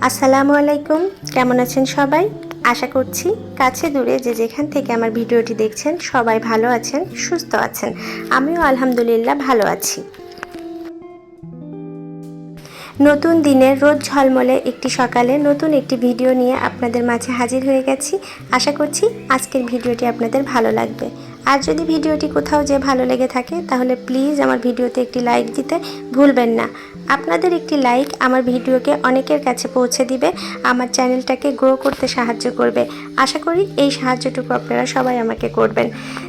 আসসালামু আলাইকুম, কেমন আছেন সবাই? আশা করছি কাছে দূরে যে যেখান থেকে আমার ভিডিওটি দেখছেন সবাই ভালো আছেন, সুস্থ আছেন। আমিও আলহামদুলিল্লাহ ভালো আছি। নতুন দিনের রোদ ঝলমলে একটি সকালে নতুন একটি ভিডিও নিয়ে আপনাদের মাঝে হাজির হয়ে গেছি। আশা করছি আজকের ভিডিওটি আপনাদের ভালো লাগবে। আর যদি ভিডিওটি কোথাও যে ভালো লেগে থাকে তাহলে প্লিজ আমার ভিডিওতে একটি লাইক দিতে ভুলবেন না। আপনাদের একটি লাইক আমার ভিডিওকে অনেকের কাছে পৌঁছে দিবে, আমার চ্যানেলটাকে গ্রো করতে সাহায্য করবে। আশা করি এই সাহায্যটুকু আপনারা সবাই আমাকে করবেন।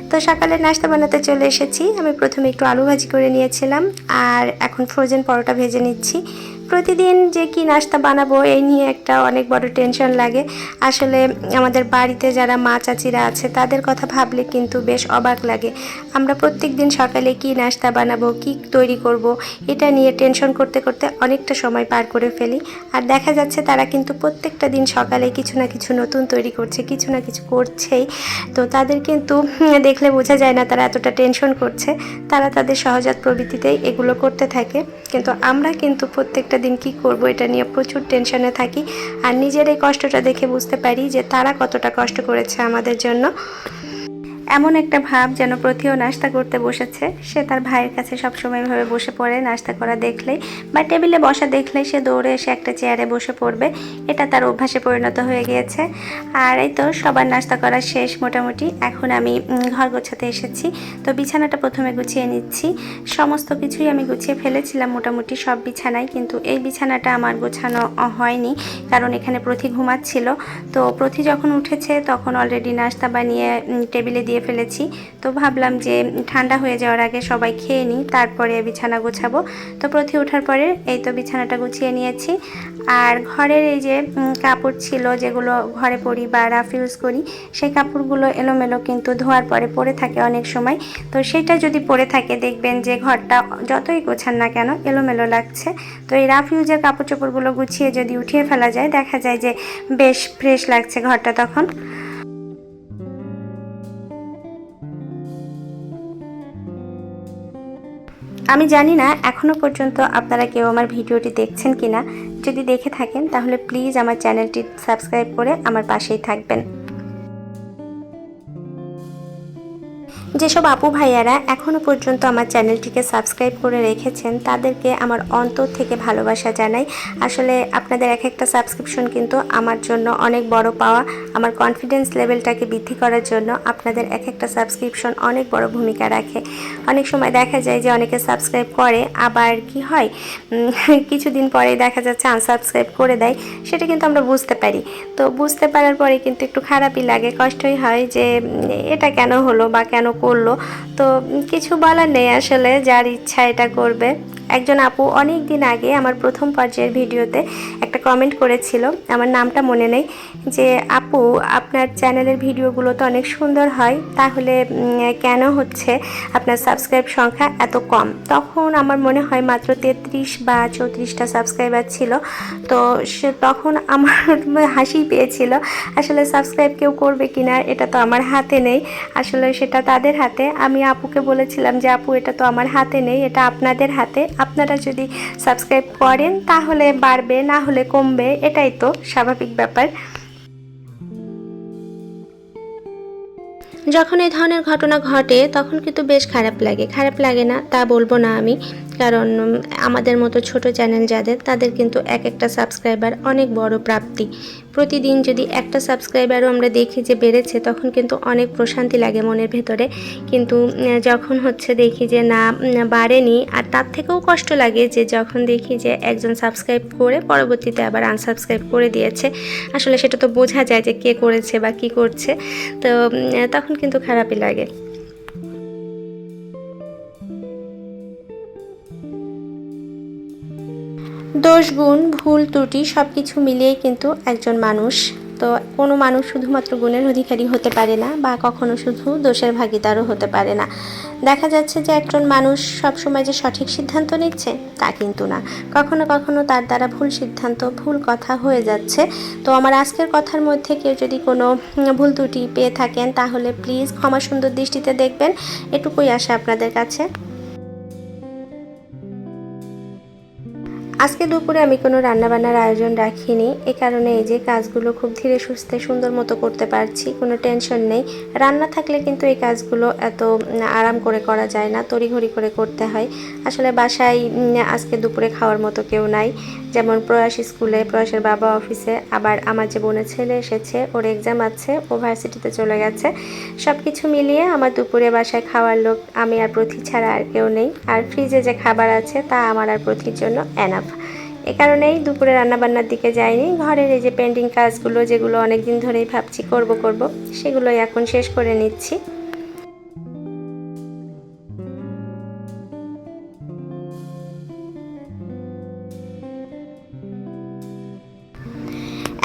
তো সকালে নাস্তা বানাতে চলে এসেছি। আমি প্রথমে একটু আলু ভাজি করে নিয়েছিলাম আর এখন ফ্রোজেন পরোটা ভেজে নিচ্ছি। প্রতিদিন যে কি নাস্তা বানাবো এই নিয়ে একটা অনেক বড় টেনশন লাগে। আসলে আমাদের বাড়িতে যারা মা চাচিরা আছে তাদের কথা ভাবলে কিন্তু বেশ অবাক লাগে। আমরা প্রত্যেক দিন সকালে কি নাস্তা বানাবো, কি তৈরি করব, এটা নিয়ে টেনশন করতে করতে অনেকটা সময় পার করে ফেলি। আর দেখা যাচ্ছে তারা কিন্তু প্রত্যেকটা দিন সকালে কিছু না কিছু নতুন তৈরি করছে, কিছু না কিছু করছেই। তো তাদের কিন্তু দেখলে বোঝা যায় না তারা এতটা টেনশন করছে। তারা তাদের সহজাত প্রবৃত্তিতেই এগুলো করতে থাকে। কিন্তু আমরা কিন্তু প্রত্যেকটা দিন কি করব এটা নিয়ে প্রচুর টেনশনে থাকি। আর নিজের এই কষ্টটা দেখে বুঝতে পারি যে তারা কতটা কষ্ট করেছে আমাদের জন্য। এমন একটা ভাব যেন প্রতিও নাস্তা করতে বসেছে, সে তার ভাইয়ের কাছে সবসময় ভাবে বসে পড়ে। নাস্তা করা দেখলেই বা টেবিলে বসা দেখলেই সে দৌড়ে এসে একটা চেয়ারে বসে পড়বে। এটা তার অভ্যাসে পরিণত হয়ে গিয়েছে। আর এই তো সবার নাস্তা করা শেষ মোটামুটি। এখন আমি ঘর গোছাতে এসেছি। তো বিছানাটা প্রথমে গুছিয়ে নিচ্ছি। সমস্ত কিছুই আমি গুছিয়ে ফেলেছিলাম মোটামুটি সব বিছানায়, কিন্তু এই বিছানাটা আমার গোছানো হয়নি, কারণ এখানে প্রথি ঘুমাচ্ছিল। তো প্রথি যখন উঠেছে তখন অলরেডি নাস্তা বানিয়ে টেবিলে দিয়ে ফেলেছি। তো ভাবলাম যে ঠান্ডা হয়ে যাওয়ার আগে সবাই খেয়ে নিই, তারপরে বিছানা গোছাবো। তো প্রথি ওঠার পরে এই তো বিছানাটা গুছিয়ে নিয়েছি। আর ঘরের এই যে কাপড় ছিল যেগুলো ঘরে পরি বা রাফ ইউজ করি, সেই কাপড়গুলো এলোমেলো কিন্তু ধোয়ার পরে পড়ে থাকে অনেক সময়। তো সেটা যদি পড়ে থাকে দেখবেন যে ঘরটা যতই গোছান না কেন এলোমেলো লাগছে। তো এই রাফ ইউজের কাপড় চোপড়গুলো গুছিয়ে যদি উঠিয়ে ফেলা যায় দেখা যায় যে বেশ ফ্রেশ লাগছে ঘরটা তখন। আমি জানি না এখনো পর্যন্ত আপনারা কেউ আমার ভিডিওটি দেখছেন কিনা। যদি দেখে থাকেন তাহলে প্লিজ আমার চ্যানেলটি সাবস্ক্রাইব করে আমার পাশেই থাকবেন। যেসব আপু ভাইয়ারা এখনও পর্যন্ত আমার চ্যানেলটিকে সাবস্ক্রাইব করে রেখেছেন তাদেরকে আমার অন্তর থেকে ভালোবাসা জানাই। আসলে আপনাদের এক একটা সাবস্ক্রিপশন কিন্তু আমার জন্য অনেক বড় পাওয়া। আমার কনফিডেন্স লেভেলটাকে বৃদ্ধি করার জন্য আপনাদের এক একটা সাবস্ক্রিপশন অনেক বড় ভূমিকা রাখে। অনেক সময় দেখা যায় যে অনেকে সাবস্ক্রাইব করে, আবার কি হয় কিছুদিন পরে দেখা যাচ্ছে আনসাবস্ক্রাইব করে দেয়। সেটা কিন্তু আমরা বুঝতে পারি। তো বুঝতে পারার পরে কিন্তু একটু খারাপই লাগে, কষ্টই হয় যে এটা কেন হলো বা কেন করলো। তো কিছু বলার নেই, আসলে যার ইচ্ছা এটা করবে। একজন আপু অনেক দিন আগে আমার প্রথম পর্যায়ের ভিডিওতে একটা কমেন্ট করেছিল, আমার নামটা মনে নেই, যে আপু আপনার চ্যানেলের ভিডিওগুলো তো অনেক সুন্দর হয়, তাহলে কেন হচ্ছে আপনার সাবস্ক্রাইব সংখ্যা এত কম। তখন আমার মনে হয় মাত্র 33 বা 34টা সাবস্ক্রাইবার ছিল। তো সে তখন আমার হাসি পেয়েছিল। আসলে সাবস্ক্রাইব কেউ করবে কিনা এটা তো আমার হাতে নেই, আসলে সেটা তাদের হাতে। আমি আপুকে বলেছিলাম যে আপু এটা তো আমার হাতে নেই, এটা আপনাদের হাতে। আপনারা যদি সাবস্ক্রাইব করেন তাহলে বাড়বে, না হলে কমবে, এটাই তো স্বাভাবিক ব্যাপার। যখন এই ধরনের ঘটনা ঘটে তখন কিন্তু বেশ খারাপ লাগে। খারাপ লাগে না তা বলবো না আমি, কারণ আমাদের মতো ছোট চ্যানেল যাদের, তাদের কিন্তু এক একটা সাবস্ক্রাইবার অনেক বড় প্রাপ্তি। প্রতিদিন যদি একটা সাবস্ক্রাইবারও আমরা দেখি যে বেড়েছে তখন কিন্তু অনেক প্রশান্তি লাগে মনের ভেতরে। কিন্তু যখন হচ্ছে দেখি যে না বাড়েনি, আর তার থেকেও কষ্ট লাগে যে যখন দেখি যে একজন সাবস্ক্রাইব করে পরবর্তীতে আবার আনসাবস্ক্রাইব করে দিয়েছে। আসলে সেটা তো বোঝা যায় যে কে করেছে বা কি করছে। তো তখন কিন্তু খারাপই লাগে। দোষ গুণ ভুল ত্রুটি সব কিছু মিলিয়েই কিন্তু একজন মানুষ। তো কোনো মানুষ শুধুমাত্র গুণের অধিকারী হতে পারে না, বা কখনো শুধু দোষের ভাগিদারও হতে পারে না। দেখা যাচ্ছে যে একজন মানুষ সবসময় যে সঠিক সিদ্ধান্ত নিচ্ছে তা কিন্তু না, কখনো কখনো তার দ্বারা ভুল সিদ্ধান্ত ভুল কথা হয়ে যাচ্ছে। তো আমার আজকের কথার মধ্যে কেউ যদি কোনো ভুল ত্রুটি পেয়ে থাকেন তাহলে প্লিজ ক্ষমা সুন্দর দৃষ্টিতে দেখবেন, এটুকুই আশা আপনাদের কাছে। আজকে দুপুরে আমি কোনো রান্নাবান্নার আয়োজন রাখিনি, এ কারণে এই যে কাজগুলো খুব ধীরে সুস্থে সুন্দর মতো করতে পারছি, কোনো টেনশন নেই। রান্না থাকলে কিন্তু এই কাজগুলো এত আরাম করে করা যায় না, তড়িঘড়ি করে করতে হয়। আসলে বাসায় আজকে দুপুরে খাওয়ার মতো কেউ নাই, যেমন প্রয়াস স্কুলে, প্রয়াসের বাবা অফিসে, আবার আমার যে বোনের ছেলে এসেছে, ওর এক্সাম আছে, ও ভার্সিটিতে চলে গেছে। সব কিছু মিলিয়ে আমার দুপুরে বাসায় খাওয়ার লোক আমি আর প্রথি ছাড়া আর কেউ নেই। আর ফ্রিজে যে খাবার আছে তা আমার আর প্রথির জন্য এনাফ। এ কারণেই দুপুরে রান্নাবান্নার দিকে যাইনি। ঘরের এই যে পেন্ডিং কাজগুলো, যেগুলো অনেক দিন ধরেই ভাবছি করব, সেগুলোই এখন শেষ করে নিচ্ছি।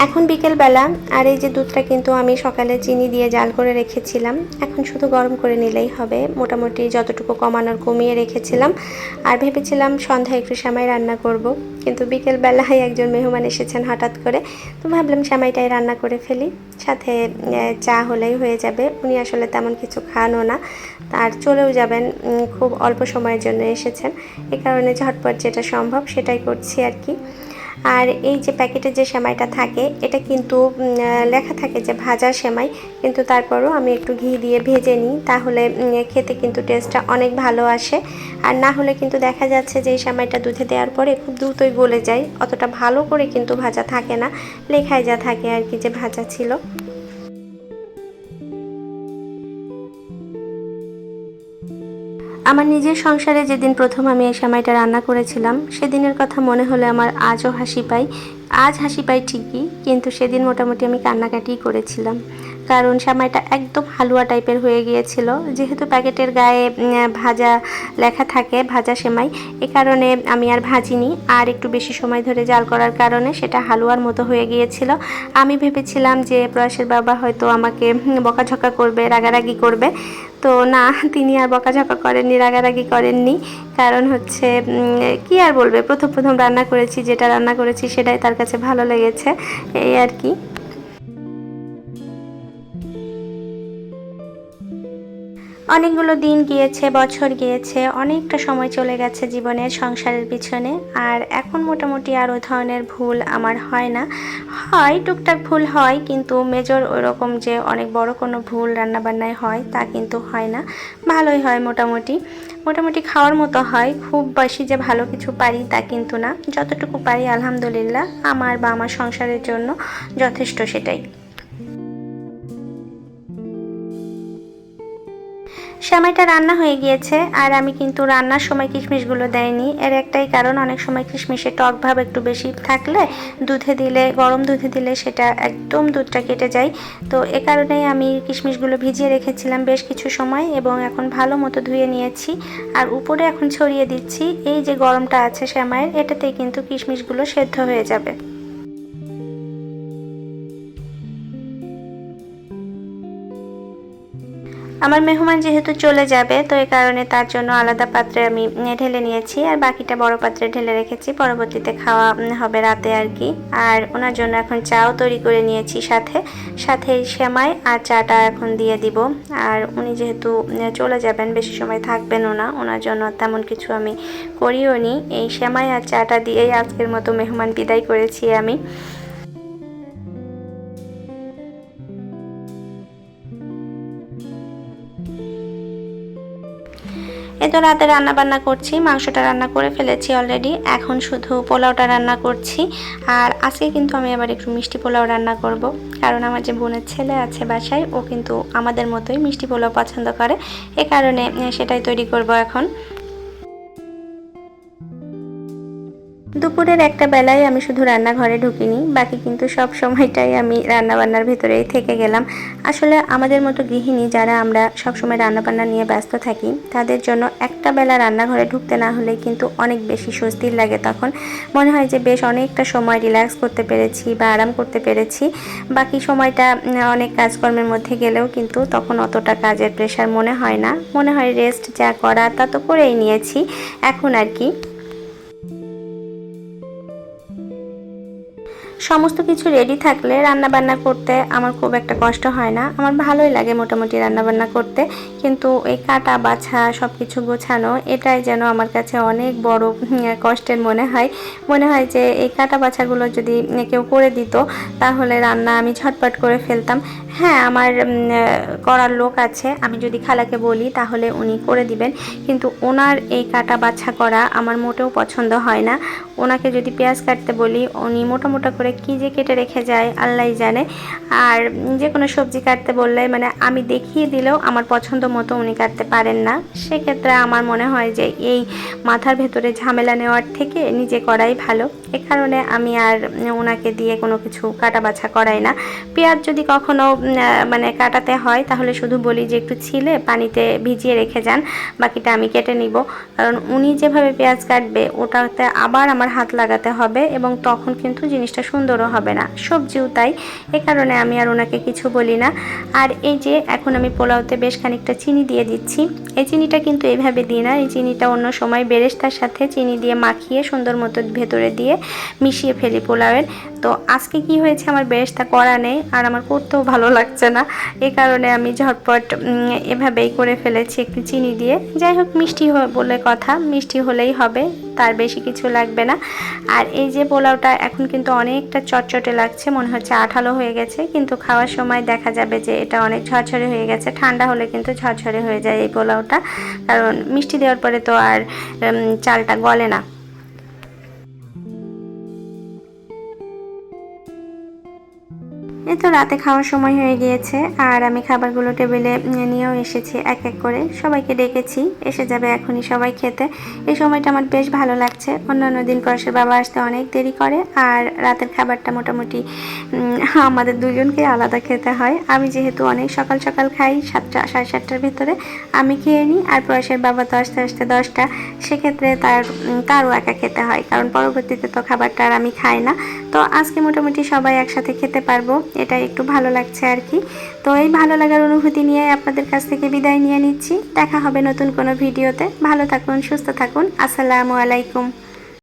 এখন বিকেলবেলা, আর এই যে দুধটা কিন্তু আমি সকালে চিনি দিয়ে জাল করে রেখেছিলাম, এখন শুধু গরম করে নিলেই হবে। মোটামুটি যতটুকু কমানোর কমিয়ে রেখেছিলাম, আর ভেবেছিলাম সন্ধ্যায় একটু সেমাই রান্না করব, কিন্তু বিকেলবেলায় একজন মেহমান এসেছেন হঠাৎ করে, তো ভাবলাম সেমাইটাই রান্না করে ফেলি, সাথে চা হলেই হয়ে যাবে। উনি আসলে তেমন কিছু খানও না, আর চলেও যাবেন, খুব অল্প সময়ের জন্য এসেছেন, এ কারণে ঝটপট যেটা সম্ভব সেটাই করছি আর কি। আর এই যে প্যাকেটে যে সেমাইটা থাকে, এটা কিন্তু লেখা থাকে যে ভাজা সেমাই, কিন্তু তারপরও আমি একটু ঘি দিয়ে ভেজে নিই, তাহলে খেতে কিন্তু টেস্টটা অনেক ভালো আসে। আর না হলে কিন্তু দেখা যাচ্ছে যে এই সেমাইটা দুধে দেওয়ার পরে খুব দ্রুতই গলে যায়, অতটা ভালো করে কিন্তু ভাজা থাকে না, লেখায় যা থাকে আর কি যে ভাজা ছিল। আমার নিজের সংসারে যেদিন প্রথম আমি এই সেমাইটা রান্না করেছিলাম, সেদিনের কথা মনে হলে আমার আজও হাসি পায়। আজ হাসি পাই ঠিকই, কিন্তু সেদিন মোটামুটি আমি কান্নাকাটিই করেছিলাম, কারণ সেমাইটা একদম হালুয়া টাইপের হয়ে গিয়েছিল। যেহেতু প্যাকেটের গায়ে ভাজা লেখা থাকে, ভাজা সেমাই, এ কারণে আমি আর ভাজিনি, আর একটু বেশি সময় ধরে জাল করার কারণে সেটা হালুয়ার মতো হয়ে গিয়েছিল। আমি ভেবেছিলাম যে প্রয়াসের বাবা হয়তো আমাকে বকাঝকা করবে, রাগারাগি করবে, তো না, তিনি আর বকাঝকা করেননি, রাগারাগি করেননি। কারণ হচ্ছে কি আর বলবে, প্রথম প্রথম রান্না করেছি, যেটা রান্না করেছি সেটাই তার কাছে ভালো লেগেছে, এই আর কি। অনেকগুলো দিন গিয়েছে, বছর গিয়েছে, অনেকটা সময় চলে গেছে জীবনের সংসারের পিছনে, আর এখন মোটামুটি আর ওই ধরনের ভুল আমার হয় না। হয় টুকটাক ভুল হয়, কিন্তু মেজর ওইরকম যে অনেক বড় কোনো ভুল রান্নাবান্নায় হয় তা কিন্তু হয় না। ভালোই হয়, মোটামুটি মোটামুটি খাওয়ার মতো হয়। খুব বেশি যে ভালো কিছু পারি তা কিন্তু না, যতটুকু পারি আলহামদুলিল্লাহ আমার বা আমার সংসারের জন্য যথেষ্ট, সেটাই। সেমাইটা রান্না হয়ে গিয়েছে, আর আমি কিন্তু রান্নার সময় কিশমিশগুলো দেয়নি। এর একটাই কারণ, অনেক সময় কিশমিশের টক ভাব একটু বেশি থাকলে দুধে দিলে, গরম দুধে দিলে সেটা একদম দুধটা কেটে যায়। তো এ কারণেই আমি কিশমিশগুলো ভিজিয়ে রেখেছিলাম বেশ কিছু সময়, এবং এখন ভালো মতো ধুয়ে নিয়েছি, আর উপরে এখন ছড়িয়ে দিচ্ছি। এই যে গরমটা আছে সেমাইয়ের, এটাতেই কিন্তু কিশমিশগুলো সেদ্ধ হয়ে যাবে। আমার মেহমান যেহেতু চলে যাবে, তো এই কারণে তার জন্য আলাদা পাত্রে আমি ঢেলে নিয়েছি, আর বাকিটা বড় পাত্রে ঢেলে রেখেছি, পরবর্তীতে খাওয়া হবে রাতে আর কি। আর ওনার জন্য এখন চাও তৈরি করে নিয়েছি, সাথে সাথে সেমাই আর চাটা এখন দিয়ে দিব। আর উনি যেহেতু চলে যাবেন, বেশি সময় থাকবেনও না, ওনার জন্য তেমন কিছু আমি করিও নি। এই সেমাই আর চাটা দিয়েই আজকের মতো মেহমান বিদায় করেছি আমি। এই তো রাতে রান্না বান্না করছি, মাংসটা রান্না করে ফেলেছি অলরেডি, এখন শুধু পোলাওটা রান্না করছি। আর আজকে কিন্তু আমি আবার একটু মিষ্টি পোলাও রান্না করব, কারণ আমার যে বোনের ছেলে আছে বাসায়, ও কিন্তু আমাদের মতোই মিষ্টি পোলাও পছন্দ করে, এ কারণে সেটাই তৈরি করব এখন। দুপুরের একটা বেলায় আমি শুধু রান্নাঘরে ঢুকিনি, বাকি কিন্তু সব সময়টাই আমি রান্নাবান্নার ভিতরেই থেকে গেলাম। আসলে আমাদের মতো গৃহিণী যারা আমরা সবসময় রান্নাবান্না নিয়ে ব্যস্ত থাকি, তাদের জন্য একটা বেলা রান্নাঘরে ঢুকতে না হলে কিন্তু অনেক বেশি স্বস্তির লাগে। তখন মনে হয় যে বেশ অনেকটা সময় রিল্যাক্স করতে পেরেছি বা আরাম করতে পেরেছি। বাকি সময়টা অনেক কাজকর্মের মধ্যে গেলেও কিন্তু তখন অতটা কাজের প্রেশার মনে হয় না, মনে হয় রেস্ট যা করা তা তো করেই নিয়েছি এখন আর কি। সমস্ত কিছু রেডি থাকলে রান্না বান্না করতে আমার খুব একটা কষ্ট হয় না, আমার ভালোই লাগে মোটামুটি রান্না বান্না করতে। কিন্তু এই কাটা বাছা সব কিছু গোছানো এটাই যেন আমার কাছে অনেক বড় কষ্টের মনে হয় যে এই কাটা বাছাগুলো যদি কেউ করে দিত তাহলে রান্না আমি ঝটপট করে ফেলতাম। হ্যাঁ, আমার করার লোক আছে, আমি যদি খালাকে বলি তাহলে উনি করে দিবেন, কিন্তু ওনার এই কাটা বাছা করা আমার মোটেও পছন্দ হয় না। ওনাকে যদি পেঁয়াজ কাটতে বলি উনি মোটা মোটা করে কী যে কেটে রেখে যায় আল্লাহই জানে। আর যে কোনো সবজি কাটতে বললে মানে আমি দেখিয়ে দিলেও আমার পছন্দ মতো উনি কাটতে পারেন না। সেক্ষেত্রে আমার মনে হয় যে এই মাথার ভেতরে ঝামেলা নেওয়ার থেকে নিজে করাই ভালো। এ কারণে আমি আর ওনাকে দিয়ে কোনো কিছু কাটা বাছা করাই না। পেঁয়াজ যদি কখনো মানে কাটাতে হয় তাহলে শুধু বলি যে একটু ছিলে পানিতে ভিজিয়ে রেখে যান, বাকিটা আমি কেটে নিব। কারণ উনি যেভাবে পেঁয়াজ কাটবে ওটাতে আবার আমার হাত লাগাতে হবে এবং তখন কিন্তু জিনিসটা সুন্দরও হবে না, সবজিও তাই। এ কারণে আমি আর ওনাকে কিছু বলি না। আর এই যে এখন আমি পোলাওতে বেশ খানিকটা চিনি দিয়ে দিচ্ছি। এই চিনিটা কিন্তু এইভাবে দিই না, এই চিনিটা অন্য সময় বেরেস্তার সাথে চিনি দিয়ে মাখিয়ে সুন্দর মতো ভেতরে দিয়ে মিশিয়ে ফেলি পোলাওয়ের। তো আজকে কি হয়েছে, আমার বেরেস্তা করা নেই আর আমার করতেও ভালো লাগছে না, এ কারণে আমি ঝটপট এভাবেই করে ফেলেছি একটু চিনি দিয়ে। যাই হোক, মিষ্টি বলে কথা, মিষ্টি হলেই হবে, তার বেশি কিছু লাগবে না। আর এই যে পোলাওটা এখন কিন্তু অনেকটা চটচটে লাগছে, মনে হচ্ছে আঠালো হয়ে গেছে, কিন্তু খাওয়ার সময় দেখা যাবে যে এটা অনেক ঝরঝরে হয়ে গেছে। ঠান্ডা হলে কিন্তু ঝরঝরে হয়ে যায় এই পোলাওটা, কারণ মিষ্টি দেওয়ার পরে তো আর চালটা গলে না। এই তো রাতে খাওয়ার সময় হয়ে গিয়েছে আর আমি খাবারগুলো টেবিলে নিয়েও এসেছি এক এক করে, সবাইকে ডেকেছি, এসে যাবে এখনই সবাই খেতে। এই সময়টা আমার বেশ ভালো লাগছে। অন্যান্য দিন পরশের বাবা আসতে অনেক দেরি করে আর রাতের খাবারটা মোটামুটি আমাদের দুজনকে আলাদা খেতে হয়। আমি যেহেতু অনেক সকাল সকাল খাই, 7টা 7:30টার ভেতরে আমি খেয়ে নিই, আর পরশের বাবা তো আসতে আসতে 10টা, সেক্ষেত্রে তারও একা খেতে হয়, কারণ পরবর্তীতে তো খাবারটা আর আমি খাই না। তো আজকে মোটামুটি সবাই একসাথে খেতে পারবো, এটা একটু ভালো লাগছে আর কি। তো এই ভালো লাগার অনুভূতি নিয়ে আপনাদের কাছ থেকে বিদায় নিয়ে নিচ্ছি। দেখা হবে নতুন কোনো ভিডিওতে। ভালো থাকুন, সুস্থ থাকুন। আসসালামু আলাইকুম।